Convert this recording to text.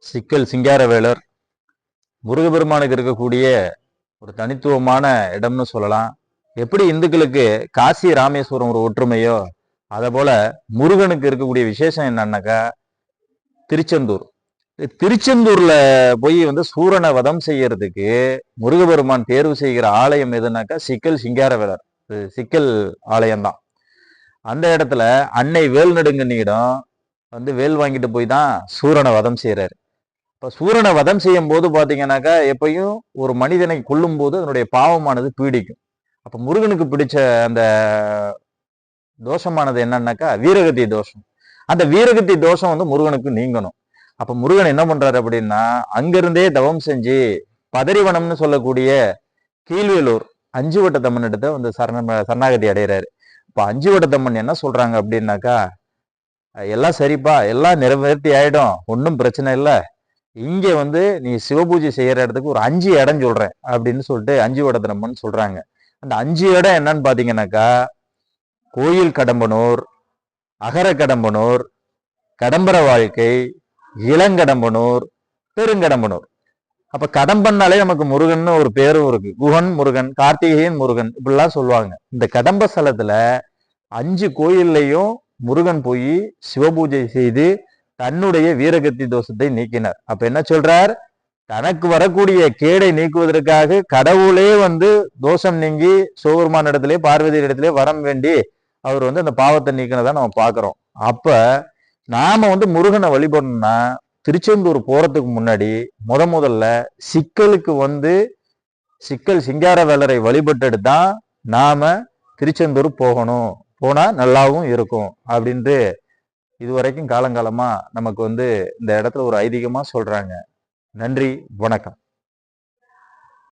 சிக்கல் சிங்காரவேலர் முருகபெருமானுக்கு இருக்கக்கூடிய ஒரு தனித்துவமான இடம்னு சொல்லலாம். எப்படி இந்துக்களுக்கு காசி ராமேஸ்வரம் ஒரு ஒற்றுமையோ அதை போல முருகனுக்கு இருக்கக்கூடிய விசேஷம் என்னன்னாக்கா திருச்செந்தூர். திருச்செந்தூர்ல போய் சூரனை வதம் செய்யறதுக்கு முருகபெருமான் தேர்வு செய்கிற ஆலயம் எதுனாக்கா சிக்கல் சிங்காரவேலர் சிக்கல் ஆலயம்தான். அந்த இடத்துல அன்னை வேல் நடுங்கண்ணியிடம் வேல் வாங்கிட்டு போய் தான் சூரனை வதம் செய்யறாரு. இப்ப சூரனை வதம் செய்யும் போது பாத்தீங்கன்னாக்கா எப்பயும் ஒரு மனிதனை கொல்லும் போது அதனுடைய பாவமானது பீடிக்கும். அப்ப முருகனுக்கு பிடிச்ச அந்த தோஷமானது என்னன்னாக்கா வீரகத்தி தோஷம். அந்த வீரகத்தி தோஷம் முருகனுக்கு நீங்கணும். அப்ப முருகன் என்ன பண்றாரு அப்படின்னா அங்கிருந்தே தவம் செஞ்சு பதறிவனம்னு சொல்லக்கூடிய கீழ்வேலூர் அஞ்சுவட்டத்தம்மன் இடத்த சரணாகதி அடைகிறாரு. இப்ப அஞ்சுவட்டத்தம்மன் என்ன சொல்றாங்க அப்படின்னாக்கா, எல்லாம் சரிப்பா, எல்லாம் நிறைவேற்றி ஆயிடும், ஒன்றும் பிரச்சனை இல்லை, இங்க நீ சிவபூஜை செய்யற இடத்துக்கு ஒரு 5 இடம் சொல்றேன் அப்படின்னு சொல்லிட்டு அஞ்சுவட்டத்தம்மன் சொல்றாங்க. அந்த 5 இடம் என்னன்னு பாத்தீங்கன்னாக்கா கோயில் கடம்பனூர், அகர கடம்பனூர், கடம்பர வாழ்க்கை, இளங்கடம்பனூர், பெருங்கடம்பனூர். அப்ப கடம்பன்னாலே நமக்கு முருகன் ஒரு பேரும் இருக்கு. குகன் முருகன், கார்த்திகேயன் முருகன் இப்படிலாம் சொல்லுவாங்க. இந்த கடம்ப ஸ்தலத்துல 5 கோயில்லையும் முருகன் போய் சிவபூஜை செய்து தன்னுடைய வீரகத்தி தோஷத்தை நீக்கினார். அப்ப என்ன சொல்றார், தனக்கு வரக்கூடிய கேடை நீக்குவதற்காக கடவுளே தோஷம் நீங்கி சிவபெருமான் இடத்திலே பார்வதி இடத்திலே வரம் வேண்டி அவர் அந்த பாவத்தை நீக்கினதான் நம்ம பாக்குறோம். அப்ப நாம முருகனை வழிபடணும்னா திருச்செந்தூர் போறதுக்கு முன்னாடி முதல்ல சிக்கலுக்கு சிக்கல் சிங்காரவேலரை வழிபட்டுட்டு தான் நாம திருச்செந்தூர் போகணும். போனா நல்லாவும் இருக்கும் அப்படின்ட்டு இதுவரைக்கும் காலங்காலமா நமக்கு இந்த இடத்துல ஒரு ஐதீகமா சொல்றாங்க. நன்றி, வணக்கம்.